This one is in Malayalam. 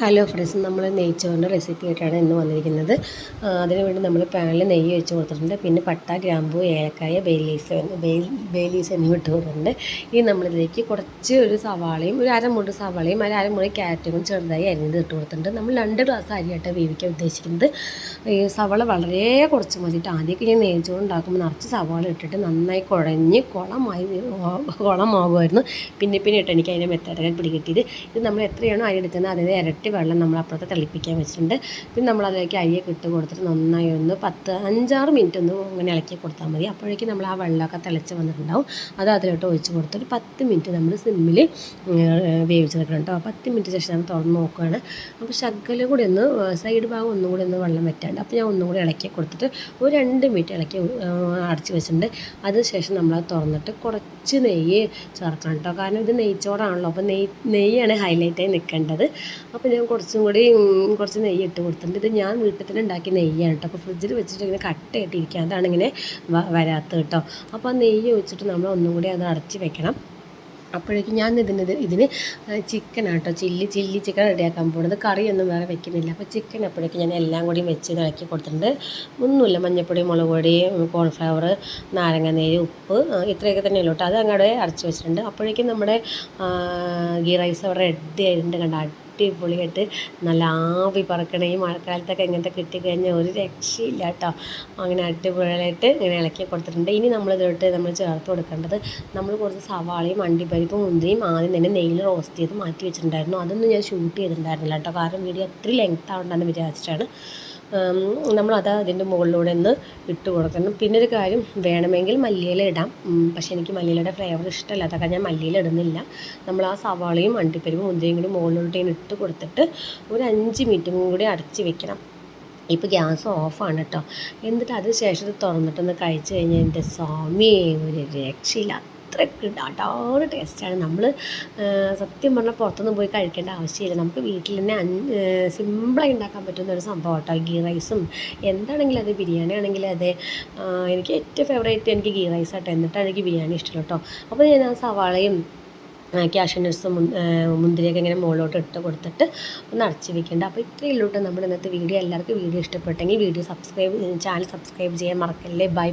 ഹലോ ഫ്രണ്ട്സ്, നമ്മൾ നെയ്ച്ചോറിൻ്റെ റെസിപ്പി ആയിട്ടാണ് ഇന്ന് വന്നിരിക്കുന്നത്. അതിനുവേണ്ടി നമ്മൾ പാനിൽ നെയ്യ് വെച്ച് കൊടുത്തിട്ടുണ്ട്. പിന്നെ പട്ട, ഗ്രാമ്പൂ, ഏലക്കായ, ബേ ലീവ്സ് എന്നിവ ഇട്ട് കൊടുത്തിട്ടുണ്ട്. ഇനി നമ്മളിതിലേക്ക് കുറച്ച് ഒരു സവാളയും ഒരു അരമുറി സവാളയും അരമുറി ക്യാരറ്റും ചെറുതായി അരിഞ്ഞത് ഇട്ട് കൊടുത്തിട്ടുണ്ട്. നമ്മൾ 2 ഗ്ലാസ് അരിയായിട്ട് വേവിക്കാൻ ഉദ്ദേശിക്കുന്നത്. ഈ സവാള വളരെ കുറച്ച് മതിയിട്ട് ആദ്യമൊക്കെ ഞാൻ നെയ്ച്ചോറ് ഉണ്ടാക്കുമ്പോൾ നിറച്ച് സവാള ഇട്ടിട്ട് നന്നായി കുഴഞ്ഞ് കുളമാകുമായിരുന്നു. പിന്നെ ഇട്ട് എനിക്ക് അതിൻ്റെ മെത്തേഡൊക്കെ പിടികിട്ടിയത്. ഇത് നമ്മൾ എത്രയാണോ അരി എടുക്കുന്നത് അതിൻ്റെ ഇരട്ടി വെള്ളം നമ്മൾ അപ്പുറത്ത് തിളപ്പിക്കാൻ വെച്ചിട്ടുണ്ട്. പിന്നെ നമ്മൾ അതിലേക്ക് അരിയൊക്കെ ഇട്ട് കൊടുത്തിട്ട് നന്നായി ഒന്ന് 5-6 മിനിറ്റ് ഒന്ന് ഇങ്ങനെ ഇളക്കി കൊടുത്താൽ മതി. അപ്പോഴേക്കും നമ്മൾ ആ വെള്ളമൊക്കെ തിളച്ച് വന്നിട്ടുണ്ടാവും. അത് അതിലോട്ട് ഒഴിച്ച് കൊടുത്തിട്ട് 10 മിനിറ്റ് നമ്മൾ സിമ്മിൽ വേവിച്ചെടുക്കണം കേട്ടോ. 10 മിനിറ്റ് ശേഷം നമ്മൾ തുറന്ന് നോക്കുകയാണ്. അപ്പോൾ ശകലം കൂടി ഒന്ന് സൈഡ് ഭാഗം ഒന്നും കൂടി ഒന്ന് വെള്ളം വറ്റാണ്ട്. അപ്പോൾ ഞാൻ ഒന്നും കൂടി ഇളക്കി കൊടുത്തിട്ട് ഒരു 2 മിനിറ്റ് ഇളക്കി അടച്ച് വെച്ചിട്ടുണ്ട്. അതിനുശേഷം നമ്മളത് തുറന്നിട്ട് കുറച്ച് നെയ്യ് ചേർക്കണം കേട്ടോ. കാരണം ഇത് നെയ്ച്ചോറാണല്ലോ, അപ്പോൾ നെയ്യാണ് ഹൈലൈറ്റായി നിൽക്കേണ്ടത്. അപ്പോൾ ഞാൻ കുറച്ച് നെയ്യ് ഇട്ട് കൊടുത്തിട്ടുണ്ട്. ഇത് ഞാൻ വീട്ടിൽ തന്നെ ഉണ്ടാക്കിയ നെയ്യാണ് കേട്ടോ. അപ്പോൾ ഫ്രിഡ്ജിൽ വെച്ചിട്ട് ഇങ്ങനെ കട്ടയായിട്ടിരിക്കുക, അതാണ് ഇങ്ങനെ വരാത്തത് കേട്ടോ. അപ്പോൾ ആ നെയ്യ് ഒഴിച്ചിട്ട് നമ്മൾ ഒന്നും കൂടി അത് അടച്ച് വെക്കണം. അപ്പോഴേക്കും ഞാൻ ഇതിന് ചിക്കനാട്ടോ, ചില്ലി ചിക്കൻ റെഡിയാക്കാൻ പോകുന്നത്. കറിയൊന്നും വേറെ വെക്കുന്നില്ല. അപ്പോൾ ചിക്കൻ അപ്പോഴേക്കും ഞാൻ എല്ലാം കൂടി വെച്ച് ഇളക്കി കൊടുത്തിട്ടുണ്ട്. ഒന്നുമില്ല, മഞ്ഞൾപ്പൊടി, മുളക് പൊടി, കോൺഫ്ലവർ, നാരങ്ങാനീര്, ഉപ്പ്, ഇത്രയൊക്കെ തന്നെ ഉള്ളൂ കേട്ടോ. അത് അങ്ങോട്ട് അടച്ച് വെച്ചിട്ടുണ്ട്. അപ്പോഴേക്കും നമ്മുടെ ഗീ റൈസ് അവിടെ റെഡി ആയിട്ടുണ്ട്. കണ്ട അടിപൊളിയായിട്ട് നല്ല ആവി പറക്കണ ഈ മഴക്കാലത്തൊക്കെ ഇങ്ങനത്തെ കിട്ടിക്കഴിഞ്ഞാൽ ഒരു രക്ഷയില്ല കേട്ടോ. അങ്ങനെ അടിപൊളിയായിട്ട് ഇങ്ങനെ ഇളക്കി കൊടുത്തിട്ടുണ്ട്. ഇനി നമ്മളിതിലോട്ട് നമ്മൾ ചേർത്ത് കൊടുക്കേണ്ടത്, നമ്മൾ കുറച്ച് സവാളയും അണ്ടിപ്പരിപ്പും മുന്തിരിയും ആദ്യം തന്നെ നെയ്യിൽ റോസ്റ്റ് ചെയ്ത് മാറ്റി വെച്ചിട്ടുണ്ടായിരുന്നു. അതൊന്നും ഞാൻ ഷൂട്ട് ചെയ്തിട്ടുണ്ടായിരുന്നില്ല കേട്ടോ, കാരണം വീഡിയോ അത്ര ലെങ്ത് ആവണ്ടെന്ന് വിചാരിച്ചിട്ടാണ്. നമ്മളത് അതിൻ്റെ മുകളിലൂടെ ഒന്ന് ഇട്ട് കൊടുക്കണം. പിന്നെ ഒരു കാര്യം, വേണമെങ്കിൽ മല്ലിയില ഇടാം, പക്ഷേ എനിക്ക് മല്ലിയിലയുടെ ഫ്ലേവർ ഇഷ്ടമല്ല, അതൊക്കെ ഞാൻ മല്ലിയില ഇടുന്നില്ല. നമ്മൾ ആ സവാളയും അണ്ടിപ്പരിപ്പും മുന്തിരിയും കൂടി മുകളിലോട്ട് ഇട്ട് കൊടുത്തിട്ട് ഒരു 5 മിനിറ്റും കൂടി അടച്ച് വെക്കണം. ഇപ്പോൾ ഗ്യാസ് ഓഫാണ് കേട്ടോ. എന്നിട്ട് അതിന് ശേഷം ഇത് തുറന്നിട്ടൊന്ന് കഴിച്ച് കഴിഞ്ഞാൽ എൻ്റെ സ്വാമി ഒരു രക്ഷയില്ല, അത്രയ്ക്ക് അടാറ് ടേസ്റ്റാണ്. നമ്മൾ സത്യം പറഞ്ഞാൽ പുറത്തൊന്നും പോയി കഴിക്കേണ്ട ആവശ്യമില്ല. നമുക്ക് വീട്ടിൽ തന്നെ സിമ്പിളായി ഉണ്ടാക്കാൻ പറ്റുന്ന ഒരു സംഭവം കേട്ടോ. ഗീ റൈസും എന്താണെങ്കിലും അത്, ബിരിയാണി ആണെങ്കിലും അതെ. എനിക്ക് ഏറ്റവും ഫേവറേറ്റ് എനിക്ക് ഗീ റൈസ് ആട്ടോ. എന്നിട്ടാണ് എനിക്ക് ബിരിയാണി ഇഷ്ടം കേട്ടോ. അപ്പോൾ ഞാൻ ആ സവാളയും കാഷ്യൂ നട്ട്സും മുന്തിരിയൊക്കെ ഇങ്ങനെ മുകളിലോട്ട് ഇട്ട് കൊടുത്തിട്ട് ഒന്ന് അടച്ച് വെക്കേണ്ട. അപ്പോൾ ഇത്രയേ ഉള്ളൂ കേട്ടോ നമ്മുടെ ഇന്നത്തെ വീഡിയോ. എല്ലാവർക്കും വീഡിയോ ഇഷ്ടപ്പെട്ടെങ്കിൽ ചാനൽ സബ്സ്ക്രൈബ് ചെയ്യാൻ മറക്കല്ലേ. ബൈ.